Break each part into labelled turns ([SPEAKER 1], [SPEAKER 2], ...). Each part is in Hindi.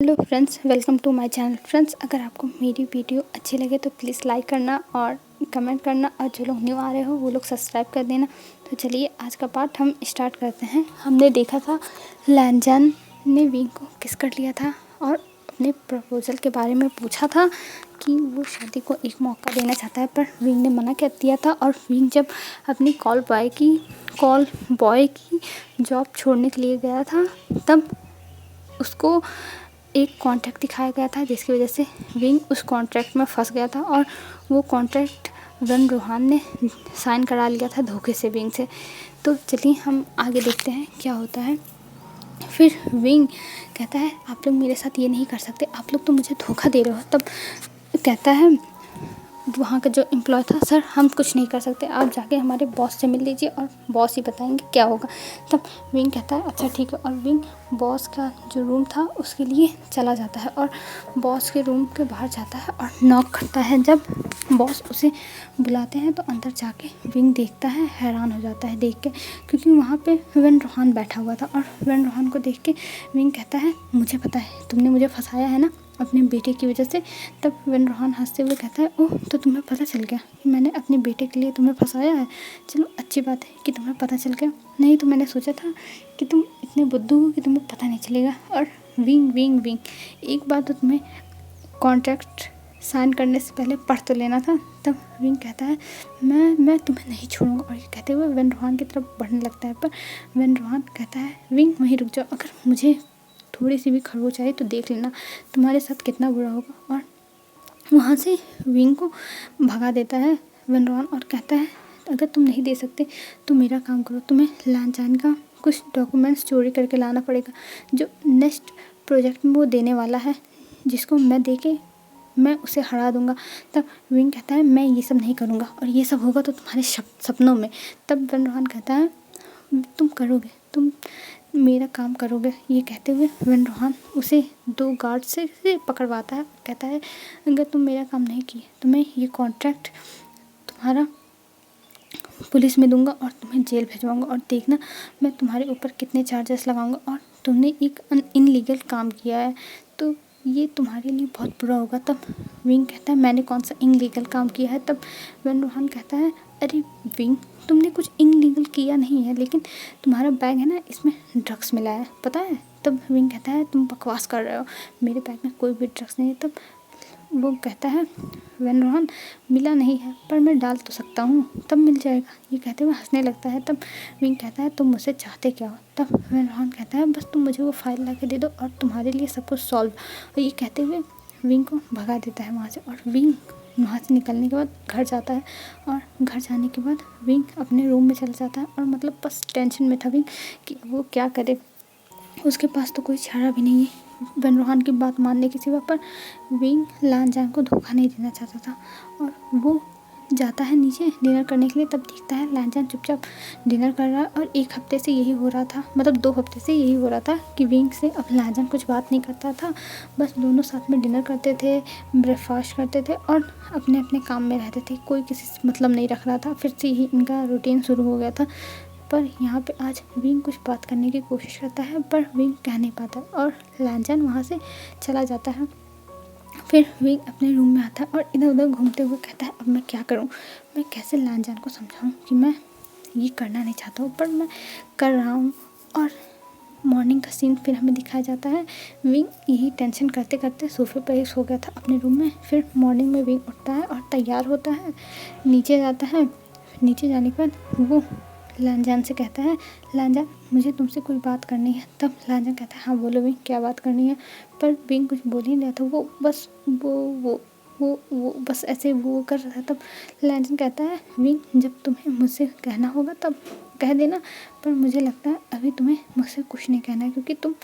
[SPEAKER 1] Hello friends, welcome to my channel. Friends, अगर आपको मेरी वीडियो अच्छी लगे तो प्लीज़ लाइक करना और कमेंट करना, और जो लोग न्यू आ रहे हो वो लोग सब्सक्राइब कर देना। तो चलिए आज का पार्ट हम स्टार्ट करते हैं। हमने देखा था लांजान ने विंग को किस कर लिया था और अपने प्रपोजल के बारे में पूछा था कि वो शादी को एक मौका देना चाहता है, पर विंग ने मना कर दिया था। और विंग जब अपनी कॉल बॉय की जॉब छोड़ने के लिए गया था, तब उसको एक कॉन्ट्रैक्ट दिखाया गया था, जिसकी वजह से विंग उस कॉन्ट्रैक्ट में फंस गया था। और वो कॉन्ट्रैक्ट वन रोहान ने साइन करा लिया था धोखे से विंग से। तो चलिए हम आगे देखते हैं क्या होता है। फिर विंग कहता है आप लोग मेरे साथ ये नहीं कर सकते, आप लोग तो मुझे धोखा दे रहे हो। तब कहता है वहाँ का जो एम्प्लॉय था, सर हम कुछ नहीं कर सकते, आप जाके हमारे बॉस से मिल लीजिए और बॉस ही बताएंगे क्या होगा। तब विंग कहता है अच्छा ठीक है, और विंग बॉस का जो रूम था उसके लिए चला जाता है और बॉस के रूम के बाहर जाता है और नॉक करता है। जब बॉस उसे बुलाते हैं तो अंदर जाके विंग देखता है, हैरान हो जाता है देख के, क्योंकि वहाँ पे वन रोहान बैठा हुआ था। और वन रोहान को देख के विंग कहता है मुझे पता है तुमने मुझे फंसाया है ना अपने बेटे की वजह से। तब वन रोहान हंसते हुए कहता है ओह, तो तुम्हें पता चल गया कि मैंने अपने बेटे के लिए तुम्हें फंसाया है। चलो अच्छी बात है कि तुम्हें पता चल गया, नहीं तो मैंने सोचा था कि तुम इतने बुद्धू हो कि तुम्हें पता नहीं चलेगा। और विंग विंग विंग एक बार तो तुम्हें कॉन्ट्रैक्ट साइन करने से पहले पढ़ तो लेना था। तब विंग कहता है मैं तुम्हें नहीं छोड़ूंगा, और ये कहते हुए वन रोहान की तरफ बढ़ने लगता है। पर वन रोहान कहता है विंग वहीं रुक जाओ, अगर मुझे थोड़ी सी भी खरोच आई तो देख लेना तुम्हारे साथ कितना बुरा होगा। और वहाँ से विंग को भगा देता है वन रोहान और कहता है अगर तुम नहीं दे सकते तो मेरा काम करो, तुम्हें लांचान का कुछ डॉक्यूमेंट्स चोरी करके लाना पड़ेगा जो नेक्स्ट प्रोजेक्ट में वो देने वाला है, जिसको मैं दे के मैं उसे हरा दूंगा। तब विंग कहता है मैं ये सब नहीं करूँगा, और ये सब होगा तो तुम्हारे सपनों में। तब वन रोहान कहता है तुम करोगे, तुम मेरा काम करोगे। ये कहते हुए वन रोहान उसे 2 गार्ड से पकड़वाता है, कहता है अगर तुम मेरा काम नहीं किए तो मैं ये कॉन्ट्रैक्ट तुम्हारा पुलिस में दूंगा और तुम्हें जेल भिजवाऊंगा, और देखना मैं तुम्हारे ऊपर कितने चार्जेस लगाऊंगा। और तुमने एक इनलीगल काम किया है तो ये तुम्हारे लिए बहुत बुरा होगा। तब विंग कहता है मैंने कौन सा इनलीगल काम किया है। तब वन रोहान कहता है अरे विंग तुमने कुछ इनलीगल किया नहीं है, लेकिन तुम्हारा बैग है ना इसमें ड्रग्स मिला है, पता है। तब विंग कहता है तुम बकवास कर रहे हो, मेरे बैग में कोई भी ड्रग्स नहीं है। तब वो कहता है वन रोहान मिला नहीं है पर मैं डाल तो सकता हूँ, तब मिल जाएगा। ये कहते हुए हंसने लगता है। तब विंग कहता है तुम मुझसे चाहते क्या हो। तब वन रोहान कहता है बस तुम मुझे वो फाइल ला के दे दो और तुम्हारे लिए सब कुछ सॉल्व। और ये कहते हुए विंग को भगा देता है वहाँ से। और विंग वहाँ से निकलने के बाद घर जाता है, और घर जाने के बाद विंग अपने रूम में चला जाता है। और मतलब बस टेंशन में था विंग कि वो क्या करे, उसके पास तो कोई चारा भी नहीं है वन रोहान की बात मानने के सिवा। पर विंग लांजान को धोखा नहीं देना चाहता था, और वो जाता है नीचे डिनर करने के लिए। तब देखता है लांजान चुपचाप डिनर कर रहा है, और 1 हफ्ते से यही हो रहा था, मतलब 2 हफ्ते से यही हो रहा था कि विंग से अब लांजान कुछ बात नहीं करता था। बस दोनों साथ में डिनर करते थे, ब्रेकफास्ट करते थे और अपने अपने काम में रहते थे, कोई किसी से मतलब नहीं रख रहा था। फिर से ही इनका रूटीन शुरू हो गया था। पर यहाँ पे आज विंग कुछ बात करने की कोशिश करता है, पर विंग कह नहीं पाता और लांजान वहाँ से चला जाता है। फिर विंग अपने रूम में आता है और इधर उधर घूमते हुए कहता है अब मैं क्या करूँ, मैं कैसे लांजान को समझाऊँ कि मैं ये करना नहीं चाहता हूँ पर मैं कर रहा हूँ। और मॉर्निंग का सीन फिर हमें दिखाया जाता है। विंग यही टेंशन करते करते सोफे पर ही सो गया था अपने रूम में। फिर मॉर्निंग में विंग उठता है और तैयार होता है, नीचे जाता है। नीचे जाने के बाद वो लांजान से कहता है लांजान मुझे तुमसे कोई बात करनी है। तब लांजान कहता है हाँ बोलो विंग क्या बात करनी है। पर विंग कुछ बोल ही नहीं रहा था, वो बस वो बस ऐसे वो कर रहा था। तब लांजान कहता है विंग जब तुम्हें मुझसे कहना होगा तब कह देना, पर मुझे लगता है अभी तुम्हें मुझसे कुछ नहीं कहना है क्योंकि तुम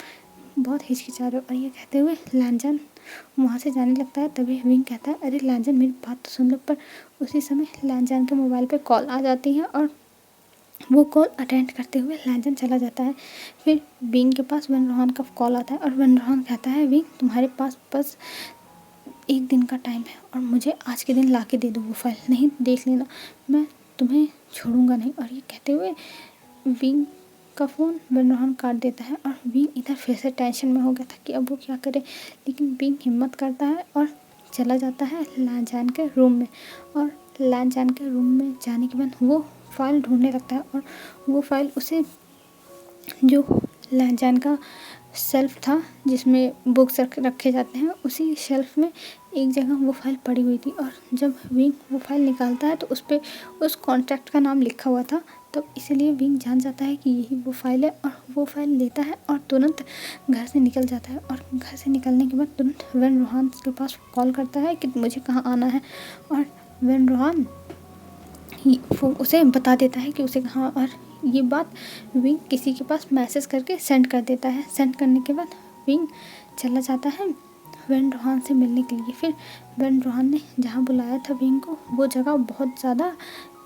[SPEAKER 1] बहुत हिचकिचा रहे हो। और ये कहते हुए लांजान वहाँ से जाने लगता है। तभी विंग कहता है अरे लांजान मेरी बात तो सुन लो। पर उसी समय लांजान के मोबाइल पे कॉल आ जाती है और वो कॉल अटेंड करते हुए लांजान चला जाता है। फिर विंग के पास वन रोहान का कॉल आता है और वन रोहान कहता है विंग तुम्हारे पास बस 1 दिन का टाइम है और मुझे आज के दिन ला के दे दो वो फाइल, नहीं देख लेना, मैं तुम्हें छोड़ूंगा नहीं। और ये कहते हुए विंग का फ़ोन विन रोहन काट देता है और विंग इधर फिर से टेंशन में हो गया था कि अब वो क्या करे। लेकिन विंग हिम्मत करता है और चला जाता है लानजान के रूम में। और लानजान के रूम में जाने के बाद वो फाइल ढूंढने लगता है और वो फाइल उसे जो लानजान का शेल्फ था जिसमें बुक्स रखे जाते हैं, उसी शेल्फ में एक जगह वो फाइल पड़ी हुई थी। और जब विंग वो फाइल निकालता है तो उस पे उस कॉन्ट्रैक्ट का नाम लिखा हुआ था, तो इसलिए विंग जान जाता है कि यही वो फाइल है और वो फाइल लेता है और तुरंत घर से निकल जाता है। और घर से निकलने के बाद तुरंत विन रोहन के पास कॉल करता है कि मुझे कहाँ आना है। और विन रोहन वो उसे बता देता है कि उसे कहाँ, और ये बात विंग किसी के पास मैसेज करके सेंड कर देता है। सेंड करने के बाद विंग चला जाता है विन रोहन से मिलने के लिए। फिर विन रोहन ने जहाँ बुलाया था विंग को, वो जगह बहुत ज़्यादा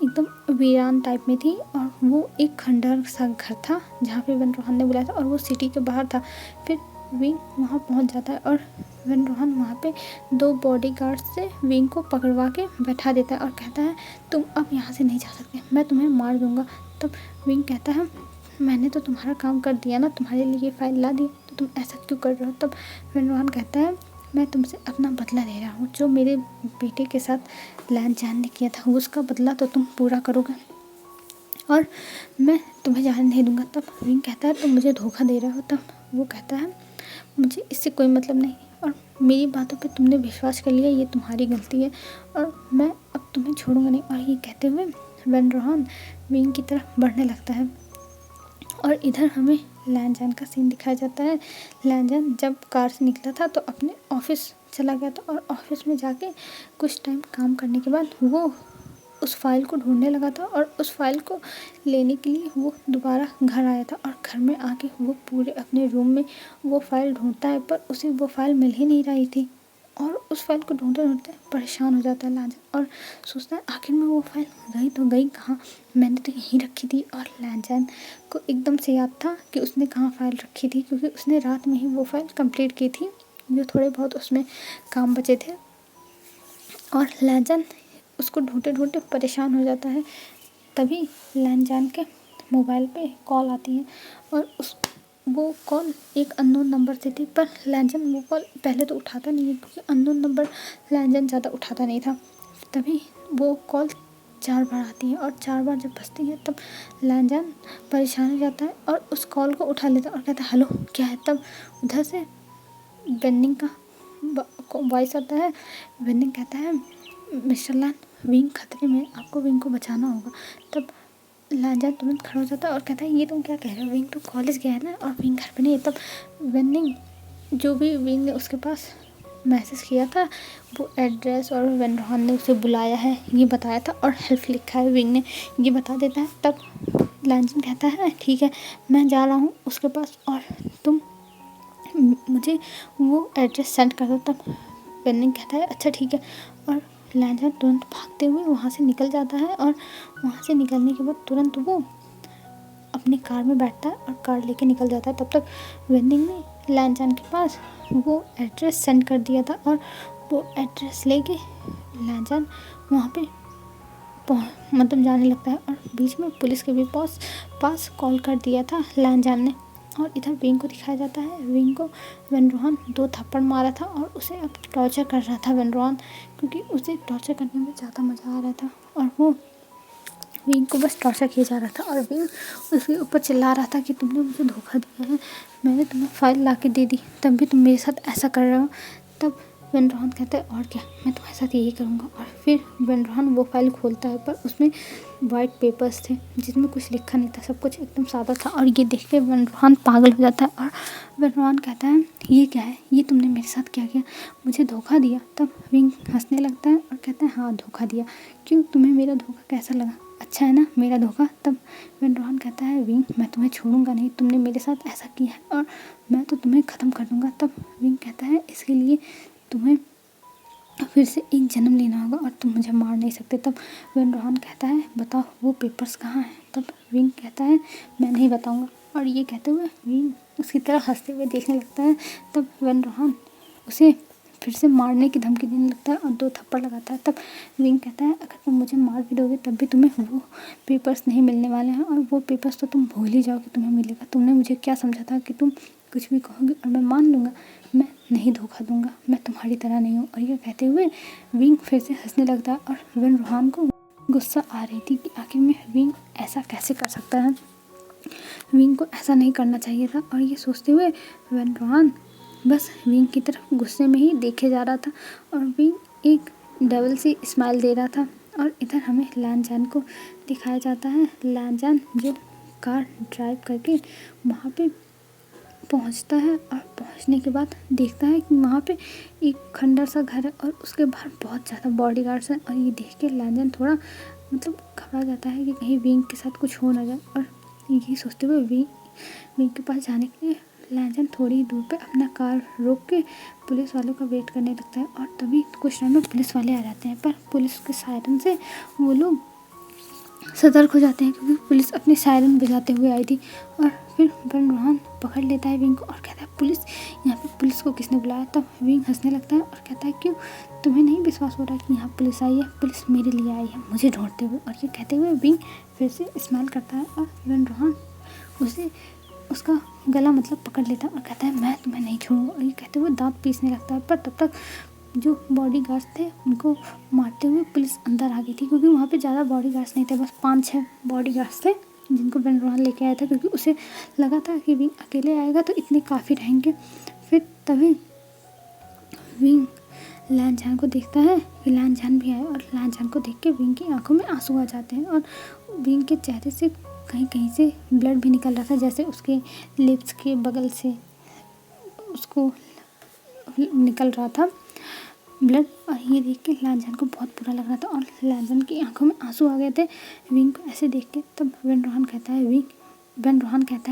[SPEAKER 1] एकदम वीरान टाइप में थी और वो एक खंडहर सा घर था जहाँ पे विन रोहन ने बुलाया था, और वो सिटी के बाहर था। फिर विंग वहाँ पहुँच जाता है और विन रोहन वहाँ पे 2 बॉडीगार्ड से विंग को पकड़वा के बैठा देता है और कहता है तुम अब यहाँ से नहीं जा सकते, मैं तुम्हें मार दूँगा। तब विंग कहता है मैंने तो तुम्हारा काम कर दिया ना, तुम्हारे लिए ये फाइल ला दी, तो तुम ऐसा क्यों कर रहे हो। तब विन रोहन कहता है मैं तुमसे अपना बदला ले रहा हूँ, जो मेरे बेटे के साथ लानजान ने किया था उसका बदला तो तुम पूरा करोगे और मैं तुम्हें जाने नहीं दूंगा। तब विंग कहता है तुम मुझे धोखा दे रहे हो। तब वो कहता है मुझे इससे कोई मतलब नहीं और मेरी बातों पे तुमने विश्वास कर लिया, ये तुम्हारी गलती है और मैं अब तुम्हें छोड़ूंगा नहीं। और ये कहते हुए विन रोहन विंग की तरफ बढ़ने लगता है। और इधर हमें लानजान का सीन दिखाया जाता है। लानजान जब कार से निकला था तो अपने ऑफिस चला गया था और ऑफिस में जाके कुछ टाइम काम करने के बाद वो उस फाइल को ढूंढने लगा था और उस फाइल को लेने के लिए वो दोबारा घर आया था। और घर में आके वो पूरे अपने रूम में वो फाइल ढूंढता है, पर उसे वो फाइल मिल ही नहीं रही थी और उस फाइल को ढूंढते ढूंढते परेशान हो जाता है लानजान और सोचता है आखिर में वो फाइल गई तो गई कहाँ, मैंने तो यहीं रखी थी। और लानजान को एकदम से याद था कि उसने कहाँ फाइल रखी थी, क्योंकि उसने रात में ही वो फाइल कंप्लीट की थी, जो थोड़े बहुत उसमें काम बचे थे। और लानजान उसको ढूंढते ढूंढते परेशान हो जाता है। तभी लानजान के मोबाइल पे कॉल आती है और वो कॉल एक अननोन नंबर से थी, पर लानजान वो कॉल पहले तो उठाता नहीं है क्योंकि अननोन नंबर लानजान ज़्यादा उठाता नहीं था। तभी वो कॉल 4 बार आती है और 4 बार जब बजती है तब लानजान परेशान हो जाता है और उस कॉल को उठा लेता है और कहता है हेलो क्या है। तब उधर से बेनिंग का वॉइस आता है। बेनिंग कहता है मिस्टर लान विंग खतरे में, आपको विंग को बचाना होगा। तब लानजान तुरंत खड़ा हो जाता है और कहता है ये तुम क्या कह रहे हो, विंग तो कॉलेज गया है ना और विंग घर पे नहीं है। तब बेनिंग जो भी विंग ने उसके पास मैसेज किया था वो एड्रेस और विन रोहन ने उसे बुलाया है ये बताया था और हेल्प लिखा है विंग ने ये बता देता है। तब लानजान कहता है ठीक है मैं जा रहा हूँ उसके पास और तुम मुझे वो एड्रेस सेंड कर दो। तब बेनिंग कहता है अच्छा ठीक है और लानजान तुरंत भागते हुए वहाँ से निकल जाता है और वहाँ से निकलने के बाद तुरंत वो अपनी कार में बैठता है और कार लेके निकल जाता है। तब तक बेनिंग ने लानजान के पास वो एड्रेस सेंड कर दिया था और वो एड्रेस लेके लानजान वहाँ पे मतलब जाने लगता है और बीच में पुलिस के भी पास कॉल कर दिया था लानजान ने। और इधर विंग को दिखाया जाता है। विंग को विन रोहन 2 थप्पड़ मारा था और उसे अब टॉर्चर कर रहा था विन रोहन, क्योंकि उसे टॉर्चर करने में ज़्यादा मज़ा आ रहा था और वो विंग को बस टॉर्चर किया जा रहा था। और विंग उसके ऊपर चिल्ला रहा था कि तुमने मुझे धोखा दिया है, मैंने तुम्हें फाइल ला के दे दी तब भी तुम मेरे साथ ऐसा कर रहे हो। तब विन रोहन कहता है और क्या, मैं तुम्हारे साथ यही करूँगा। और फिर विन रोहन वो फाइल खोलता है पर उसमें वाइट पेपर्स थे जिसमें कुछ लिखा नहीं था, सब कुछ एकदम सादा था। और ये देख के विन रोहन पागल हो जाता है और विन रोहन कहता है ये क्या है, ये तुमने मेरे साथ क्या किया, मुझे धोखा दिया। तब विंग हंसने लगता है और कहता है हाँ धोखा दिया, क्यों तुम्हें मेरा धोखा कैसा लगा, अच्छा है ना मेरा धोखा। तब विन रोहन कहता है विंग मैं तुम्हें छोड़ूंगा नहीं, तुमने मेरे साथ ऐसा किया है और मैं तो तुम्हें ख़त्म कर दूंगा। तब विंग कहता है इसके लिए तुम्हें फिर से एक जन्म लेना होगा और तुम मुझे मार नहीं सकते। तब विन रोहन कहता है बताओ वो पेपर्स कहाँ हैं। तब विंग कहता है मैं नहीं बताऊंगा। और ये कहते हुए विंग उसकी तरह हंसते हुए देखने लगता है। तब विन रोहन उसे फिर से मारने की धमकी देने लगता है और 2 थप्पड़ लगाता है। तब विंग कहता है अगर तुम मुझे मार भी दोगे तब भी तुम्हें वो पेपर्स नहीं मिलने वाले हैं और वो पेपर्स तो तुम भूल ही जाओ कि तुम्हें मिलेगा। तुमने मुझे क्या समझा था कि तुम कुछ भी कहोगे और मैं मान लूँगा। मैं नहीं धोखा दूँगा, मैं तुम्हारी तरह नहीं हूँ। और ये कहते हुए विंग फिर से हंसने लगता है और वेन रोहान को गुस्सा आ रही थी कि आखिर में विंग ऐसा कैसे कर सकता है। विंग को ऐसा नहीं करना चाहिए था और ये सोचते हुए वेन रोहान बस विंग की तरफ गुस्से में ही देखे जा रहा था और विंग एक डबल सी स्माइल दे रहा था। और इधर हमें लानजान को दिखाया जाता है। लानजान जो कार ड्राइव करके वहाँ पे पहुँचता है और पहुँचने के बाद देखता है कि वहाँ पे एक खंडर सा घर है और उसके बाहर बहुत ज़्यादा बॉडीगार्ड्स हैं। और ये देख के लानजान थोड़ा मतलब घबरा जाता है कि कहीं विंग के साथ कुछ हो ना जाए। और यही सोचते हुए विंग के पास जाने के लिए लानजान थोड़ी दूर पे अपना कार रोक के पुलिस वालों का वेट करने लगता है। और तभी कुछ टाइम में पुलिस वाले आ जाते हैं, पर पुलिस के सायरन से वो लोग सतर्क हो जाते हैं क्योंकि पुलिस अपनी सायरन बजाते हुए आई थी। और फिर वेन रोहान पकड़ लेता है विंग को और कहता है पुलिस, यहाँ पे पुलिस को किसने बुलाया। तब विंग हंसने लगता है और कहता है क्यों, तुम्हें नहीं विश्वास हो रहा कि यहाँ पुलिस आई है? पुलिस मेरे लिए आई है, मुझे ढूंढते हुए। और ये कहते हुए विंग फिर से स्माइल करता है और वेन रोहान उसे उसका गला मतलब पकड़ लेता है और कहता है मैं तुम्हें नहीं छोड़ूंगा। और ये कहते हुए दांत पीसने लगता है, पर तब तक जो बॉडीगार्ड्स थे उनको मारते हुए पुलिस अंदर आ गई थी क्योंकि वहाँ पे ज़्यादा बॉडीगार्ड्स नहीं थे, बस 5-6 बॉडीगार्ड्स थे जिनको वेन रोहान लेके आया था क्योंकि उसे लगा था कि विंग अकेले आएगा तो इतने काफ़ी रहेंगे। फिर तभी विंग लानजान को देखता है कि लानजान भी आया और लानजान को देख के विंग की आंखों में आंसू आ जाते हैं और विंग के चेहरे से कहीं कहीं से ब्लड भी निकल रहा था, जैसे उसके लिप्स के बगल से उसको निकल रहा था ब्लड। और ये देख के लानजान को बहुत बुरा लग रहा था और लानजान की आंखों में आंसू आ गए थे विंग को ऐसे देख के। तब वेन रोहान कहता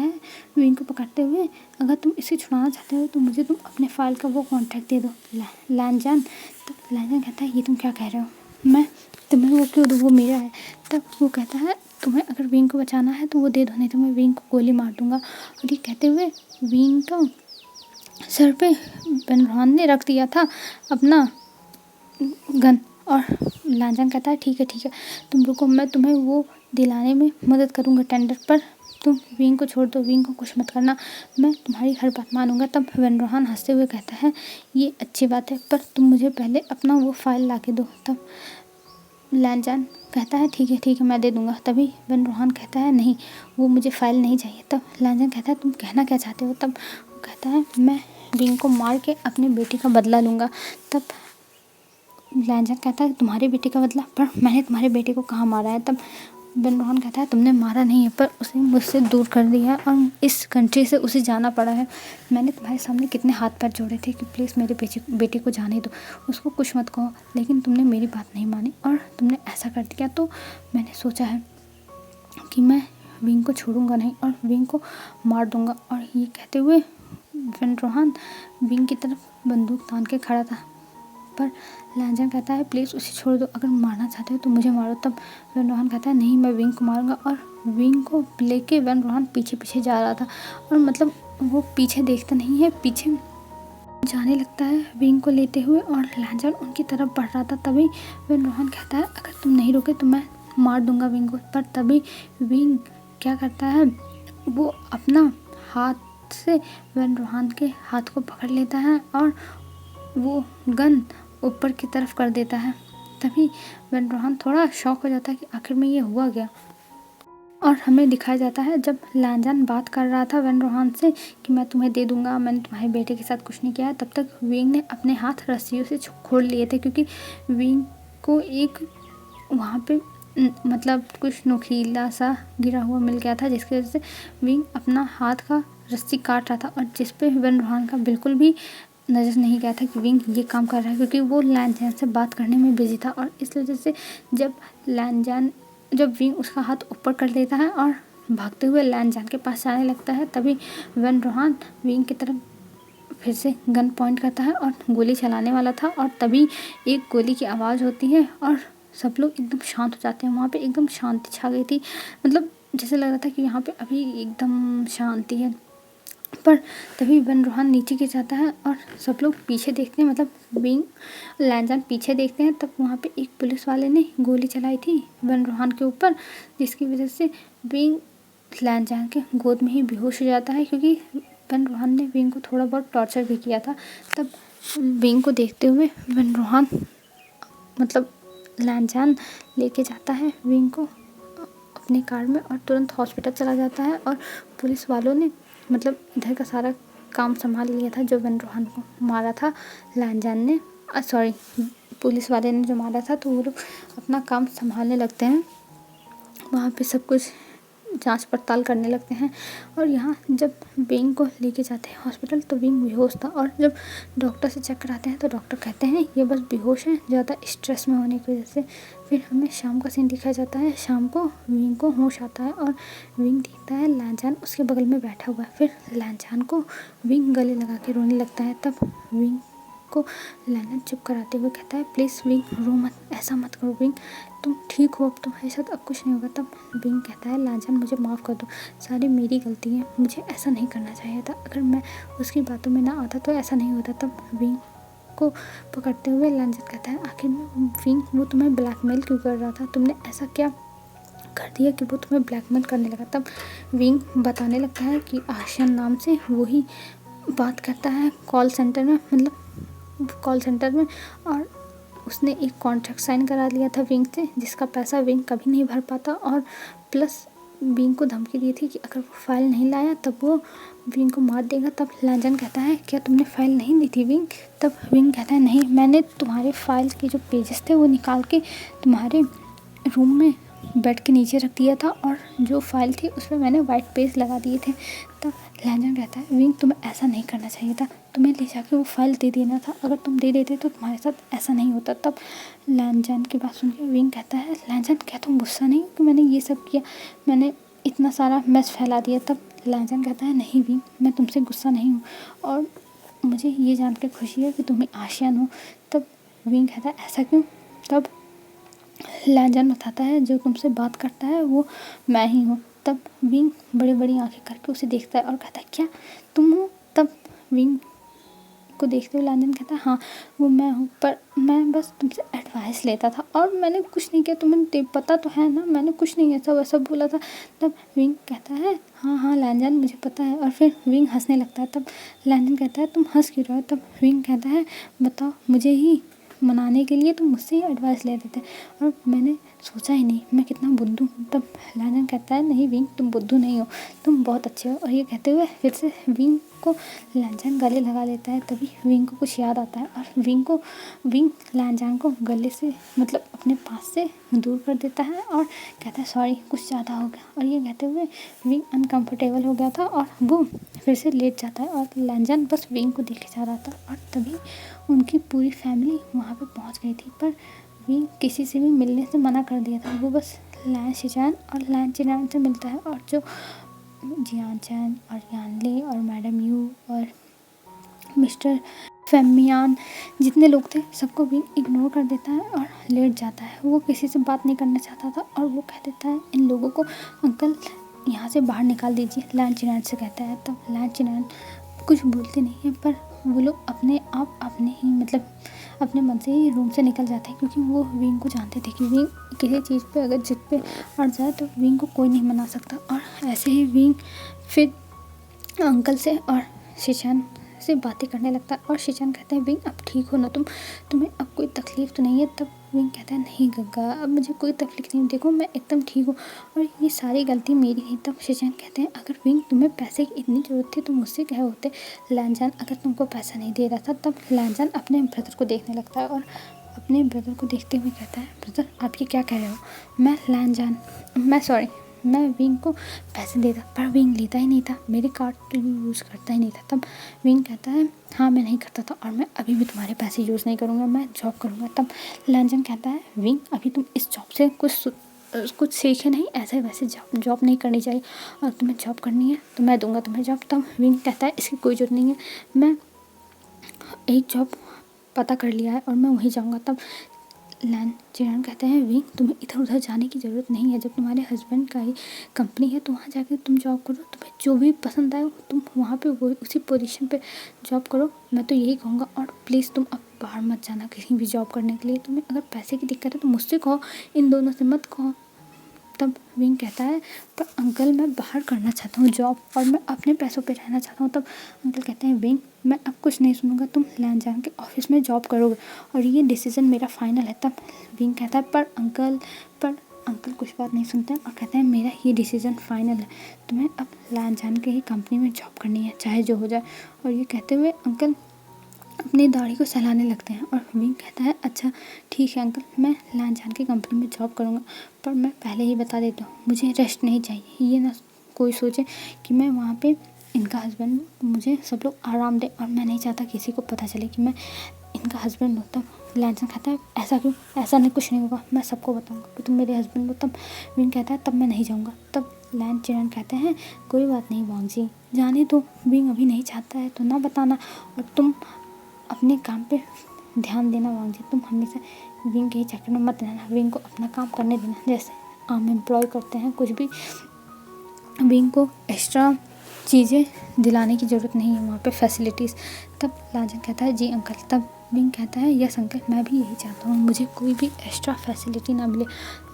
[SPEAKER 1] है विंग को पकड़ते हुए अगर तुम इसे छुड़ाना चाहते हो तो मुझे तुम अपने फाइल का वो कॉन्ट्रैक्ट दे दो लानजान। तब लानजान कहता है ये तुम क्या कह रहे हो, मैं तुम्हें वो क्यों दूँ, वो मेरा है। तब वो कहता है तुम्हें अगर विंग को बचाना है तो वो दे दो, नहीं तो मैं विंग को गोली मार दूंगा। और ये कहते हुए विंग का सर पे वेन रोहान ने रख दिया था अपना गन। और लानजान कहता है ठीक है तुम रुको, मैं तुम्हें वो दिलाने में मदद करूँगा टेंडर, पर तुम विंग को छोड़ दो, विंग को कुछ मत करना, मैं तुम्हारी हर बात मानूंगा। तब वेन रोहान हंसते हुए कहता है ये अच्छी बात है, पर तुम मुझे पहले अपना वो फाइल ला के दो। तब लानजान कहता है ठीक है मैं दे दूँगा। तभी वेन रोहान कहता है नहीं, वो मुझे फ़ाइल नहीं चाहिए। तब लानजान कहता है तुम कहना क्या चाहते हो। तब वो कहता है मैं विंग को मार के अपने बेटे का बदला लूँगा। तब लानजान कहता है तुम्हारे बेटे का बदला, पर मैंने तुम्हारे बेटे को कहाँ मारा है। तब वेन रोहान कहता है तुमने मारा नहीं है, पर उसे मुझसे दूर कर दिया और इस कंट्री से उसे जाना पड़ा है। मैंने तुम्हारे सामने कितने हाथ पैर जोड़े थे कि प्लीज़ मेरे बेटे को जाने दो, उसको कुछ मत कहो, लेकिन तुमने मेरी बात नहीं मानी और तुमने ऐसा कर दिया। तो मैंने सोचा है कि मैं विंग को छोड़ूंगा नहीं और विंग को मार दूंगा। और ये कहते हुए वेन रोहान विंग की तरफ बंदूक तान के खड़ा था, पर लानजान कहता है प्लीज़ उसे छोड़ दो, अगर मारना चाहते हो तो मुझे मारो। तब वेन रोहान कहता है नहीं, मैं विंग को मारूंगा। और विंग को लेके वेन रोहान पीछे जा रहा था और मतलब वो पीछे देखता नहीं है, पीछे जाने लगता है विंग को लेते हुए और लानजान उनकी तरफ बढ़ रहा था। तभी वेन रोहान कहता है अगर तुम नहीं रुके तो मैं मार दूंगा विंग को। पर तभी विंग क्या करता है, वो अपना हाथ से वेन रोहान के हाथ को पकड़ लेता है और वो गन ऊपर की तरफ कर देता है। तभी वेन रोहान थोड़ा शॉक हो जाता है कि आखिर में ये हुआ क्या। और हमें दिखाया जाता है जब लानजान बात कर रहा था वेन रोहान से कि मैं तुम्हें दे दूंगा, मैंने तुम्हारे बेटे के साथ कुछ नहीं किया है, तब तक विंग ने अपने हाथ रस्सियों से खोल लिए थे क्योंकि विंग को एक वहाँ पे मतलब कुछ नुकीला सा गिरा हुआ मिल गया था, जिसकी वजह से विंग अपना हाथ का रस्सी काट रहा था और जिस पे वेन रोहान का बिल्कुल भी नज़र नहीं गया था कि विंग ये काम कर रहा है, क्योंकि वो लानजान से बात करने में बिजी था। और इस वजह से जब विंग उसका हाथ ऊपर कर देता है और भागते हुए लानजान के पास जाने लगता है, तभी वेन रोहान विंग की तरफ फिर से गन पॉइंट करता है और गोली चलाने वाला था। और तभी एक गोली की आवाज़ होती है और सब लोग एकदम शांत हो जाते हैं। वहाँ पे एकदम शांति छा गई थी, मतलब जैसे लग रहा था कि यहाँ पे अभी एकदम शांति है। पर तभी वन रोहन नीचे गिर जाता है और सब लोग पीछे देखते हैं, मतलब विंग लैनजान पीछे देखते हैं। तब वहाँ पे एक पुलिस वाले ने गोली चलाई थी वन रोहन के ऊपर, जिसकी वजह से विंग लैनजान के गोद में ही बेहोश हो जाता है, क्योंकि वन रोहन ने विंग को थोड़ा बहुत टॉर्चर भी किया था। तब विंग को देखते हुए वन रोहन मतलब लैनजान लेके जाता है विंग को अपनी कार में और तुरंत हॉस्पिटल चला जाता है। और पुलिस वालों ने मतलब इधर का सारा काम संभाल लिया था, जो वन रोहन को मारा था लैनजान ने, सॉरी पुलिस वाले ने जो मारा था। तो वो लोग अपना काम संभालने लगते हैं, वहाँ पे सब कुछ जांच पड़ताल करने लगते हैं। और यहाँ जब विंग को लेके जाते हैं हॉस्पिटल तो विंग बेहोश था, और जब डॉक्टर से चेक कराते हैं तो डॉक्टर कहते हैं ये बस बेहोश है ज़्यादा स्ट्रेस में होने की वजह से। फिर हमें शाम का सीन दिखाया जाता है। शाम को विंग को होश आता है और विंग देखता है लैनजान उसके बगल में बैठा हुआ है। फिर लैनजान को विंग गले लगा के रोने लगता है। तब विंग को लैनजान चुप कराते हुए कहता है प्लीज़ विंग रो मत, ऐसा मत करो विंग, तुम ठीक हो, अब तुम्हारे साथ अब कुछ नहीं होगा। तब विंग कहता है लैनजान मुझे माफ़ कर दो, सारी मेरी गलती है, मुझे ऐसा नहीं करना चाहिए था, अगर मैं उसकी बातों में ना आता तो ऐसा नहीं होता। तब विंग को पकड़ते हुए लैनजान कहता है आखिर में विंग वो तुम्हें ब्लैकमेल क्यों कर रहा था, तुमने ऐसा क्या कर दिया कि वो तुम्हें ब्लैकमेल करने लगा। तब विंग बताने लगता है कि आशियान नाम से वही बात करता है कॉल सेंटर में, मतलब कॉल सेंटर में, और उसने एक कॉन्ट्रैक्ट साइन करा लिया था विंग से, जिसका पैसा विंग कभी नहीं भर पाता। और प्लस विंग को धमकी दी थी कि अगर वो फाइल नहीं लाया तब वो विंग को मार देगा। तब लैनजान कहता है क्या तुमने फाइल नहीं दी थी विंग। तब विंग कहता है नहीं, मैंने तुम्हारे फाइल के जो पेजेस थे वो निकाल के तुम्हारे रूम में बेड के नीचे रख दिया था, और जो फाइल थी उसमें मैंने वाइट पेज लगा दिए थे। तब लैनजान कहता है विंग तुम्हें ऐसा नहीं करना चाहिए था, तुम्हें ले जाके वो फाइल दे देना था, अगर तुम दे देते तो तुम्हारे साथ ऐसा नहीं होता। तब लैनजान की बात सुन के विंग कहता है लैनजान क्या तुम गुस्सा नहीं हो कि मैंने ये सब किया, मैंने इतना सारा मैस फैला दिया। तब लैनजान कहता है नहीं विंग, मैं तुमसे गुस्सा नहीं हूँ और मुझे ये जान कर खुशी है कि तुम्हें आशियान हो। तब विंग कहता है ऐसा क्यों। तब लैनजान बताता है जो तुमसे बात करता है वो मैं ही हूँ। तब विंग बड़ी बड़ी आंखें करके उसे देखता है और कहता है क्या तुम हो। तब विंग को देखते हुए लैनजान कहता है हाँ वो मैं हूँ, पर मैं बस तुमसे एडवाइस लेता था और मैंने कुछ नहीं किया, तुम्हें पता तो है ना, मैंने कुछ नहीं ऐसा वैसा बोला था। तब विंग कहता है हाँ हाँ लैनजान मुझे पता है, और फिर विंग हंसने लगता है। तब लैनजान कहता है तुम हंस क्यों रहे हो। तब विंग कहता है बताओ, मुझे ही मनाने के लिए तुम मुझसे ही एडवाइस लेते थे और मैंने सोचा ही नहीं मैं कितना बुद्धू हूँ। तब लैनजान कहता है नहीं विंग तुम बुद्धू नहीं हो, तुम बहुत अच्छे हो। और ये कहते हुए फिर से विंग को लैनजान गले लगा लेता है। तभी विंग को कुछ याद आता है और विंग लैनजान को गले से मतलब अपने पास से दूर कर देता है और कहता है सॉरी कुछ ज़्यादा हो गया। और ये कहते हुए विंग अनकंफर्टेबल हो गया था और वो फिर से लेट जाता है और लैनजान बस विंग को देखे जा रहा था। और तभी उनकी पूरी फैमिली वहाँ पे पहुँच गई थी, पर विंग किसी से भी मिलने से मना कर दिया था। वो बस लैन शिजान और लैन चिनान से मिलता है, और जो जियान चैन और यानले और मैडम यू और मिस्टर फेमियान जितने लोग थे सबको विंग इग्नोर कर देता है और लेट जाता है। वो किसी से बात नहीं करना चाहता था और वो कह देता है इन लोगों को अंकल यहाँ से बाहर निकाल दीजिए, लैन चिनान से कहता है। तब लैन चिनान कुछ बोलते नहीं है, पर वो लोग अपने आप अपने ही मतलब अपने मन से ही रूम से निकल जाते हैं, क्योंकि वो विंग को जानते थे कि विंग किसी चीज़ पे अगर जिद पे अड़ जाए तो विंग को कोई नहीं मना सकता। और ऐसे ही विंग फिर अंकल से और शिचान से बातें करने लगता है और शिचान कहते हैं विंग अब ठीक हो ना तुम्हें अब कोई तकलीफ़ तो नहीं है। तब विंग कहता है नहीं गग्गा अब मुझे कोई तकलीफ़ नहीं, देखो मैं एकदम ठीक हूँ और ये सारी गलती मेरी है। तब शिचान कहते हैं अगर विंग तुम्हें पैसे की इतनी ज़रूरत थी तो मुझसे कहे होते लैनजान अगर तुमको पैसा नहीं दे रहा था। तब लैनजान अपने ब्रदर को देखने लगता है और अपने ब्रदर को देखते हुए कहता है ब्रदर आप ये क्या कह रहे हो, मैं विंग को पैसे देता पर विंग लेता ही नहीं था, मेरे कार्ड तो यूज़ करता ही नहीं था। तब विंग कहता है हाँ मैं नहीं करता था और मैं अभी भी तुम्हारे पैसे यूज़ नहीं करूँगा, मैं जॉब करूँगा। तब लैनजान कहता है विंग अभी तुम इस जॉब से कुछ सीखे नहीं, ऐसे वैसे जॉब नहीं करनी चाहिए, और तुम्हें जॉब करनी है तो मैं दूंगा तुम्हें जॉब। तब विंग कहता है इसकी कोई ज़रूरत नहीं है, मैं एक जॉब पता कर लिया है और मैं वहीं जाऊँगा। तब लैन चिरान कहते हैं विंग तुम्हें इधर उधर जाने की ज़रूरत नहीं है, जब तुम्हारे हस्बैंड का ही कंपनी है तो वहाँ जाकर तुम जॉब करो, तुम्हें जो भी पसंद आए तुम वहाँ पे वो उसी पोजीशन पे जॉब करो। मैं तो यही कहूँगा, और प्लीज़ तुम अब बाहर मत जाना कहीं भी जॉब करने के लिए। तुम्हें अगर पैसे की दिक्कत है तो मुझसे कहो, इन दोनों से मत कहो। तब विंग कहता है पर अंकल मैं बाहर करना चाहता हूँ जॉब, और मैं अपने पैसों पे रहना चाहता हूँ। तब अंकल कहते हैं विंग मैं अब कुछ नहीं सुनूंगा, तुम लैन जान के ऑफिस में जॉब करोगे और ये डिसीज़न मेरा फाइनल है। तब विंग कहता है पर अंकल कुछ बात नहीं सुनते हैं और कहते हैं मेरा ये डिसीज़न फाइनल है, तुम्हें अब लैन जान के ही कंपनी में जॉब करनी है चाहे जो हो जाए। और ये कहते हुए अंकल अपनी दाढ़ी को सहलाने लगते हैं और विंग कहता है अच्छा ठीक है अंकल, मैं लैन जान की कंपनी में जॉब करूँगा, पर मैं पहले ही बता देता हूँ मुझे रेस्ट नहीं चाहिए। ये ना कोई सोचे कि मैं वहाँ पे इनका हस्बैंड, मुझे सब लोग आराम दे और मैं नहीं चाहता किसी को पता चले कि मैं इनका हस्बैंड हूँ। तब लैन जान कहता है ऐसा क्यों, ऐसा नहीं कुछ नहीं होगा, मैं सबको बताऊँगा कि तुम मेरे हस्बैंड हो। तब विंग कहता है तब मैं नहीं जाऊँगा। तब लैन चिरान कहते हैं कोई बात नहीं वांग जी, जाने दो, विंग अभी नहीं चाहता है तो ना बताना, और तुम अपने काम पे ध्यान देना वांग जी, तुम हमेशा विंग के चक्कर में मत रहना, विंग को अपना काम करने देना जैसे आम एम्प्लॉय करते हैं कुछ भी। विंग को एक्स्ट्रा चीज़ें दिलाने की ज़रूरत नहीं है वहाँ पे फैसिलिटीज़। तब लाजन कहता है जी अंकल। तब विंग कहता है यस अंकल, मैं भी यही चाहता हूँ, मुझे कोई भी एक्स्ट्रा फैसिलिटी ना मिले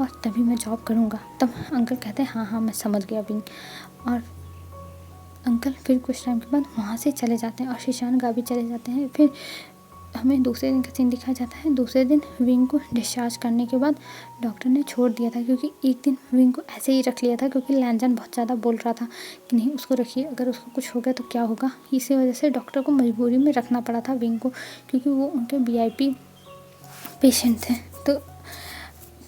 [SPEAKER 1] और तभी मैं जॉब करूँगा। तब अंकल कहते हैं हाँ मैं समझ गया विंग। और अंकल फिर कुछ टाइम के बाद वहाँ से चले जाते हैं और शीशान गा भी चले जाते हैं। फिर हमें दूसरे दिन का सीन दिखाया जाता है। दूसरे दिन विंग को डिस्चार्ज करने के बाद डॉक्टर ने छोड़ दिया था, क्योंकि एक दिन विंग को ऐसे ही रख लिया था क्योंकि लैनजान बहुत ज़्यादा बोल रहा था कि नहीं उसको रखिए, अगर उसको कुछ हो गया तो क्या होगा। इसी वजह से डॉक्टर को मजबूरी में रखना पड़ा था विंग को, क्योंकि वो उनके VIP पेशेंट थे। तो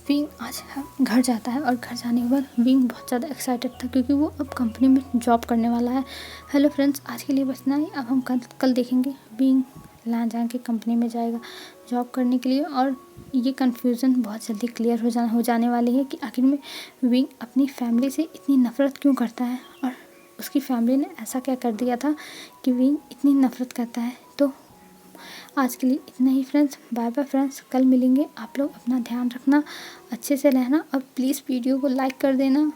[SPEAKER 1] विंग आज घर जाता है और घर जाने के बाद विंग बहुत ज़्यादा एक्साइटेड था क्योंकि वो अब कंपनी में जॉब करने वाला है। हेलो फ्रेंड्स, आज के लिए बस इतना ही। अब हम कल देखेंगे विंग लैन जान के कंपनी में जाएगा जॉब करने के लिए, और ये कन्फ्यूज़न बहुत जल्दी क्लियर हो जाने वाली है कि आखिर में विंग अपनी फैमिली से इतनी नफ़रत क्यों करता है और उसकी फैमिली ने ऐसा क्या कर दिया था कि विंग इतनी नफ़रत करता है। तो आज के लिए इतना ही फ्रेंड्स, बाय बाय फ्रेंड्स, कल मिलेंगे। आप लोग अपना ध्यान रखना, अच्छे से रहना और प्लीज़ वीडियो को लाइक कर देना।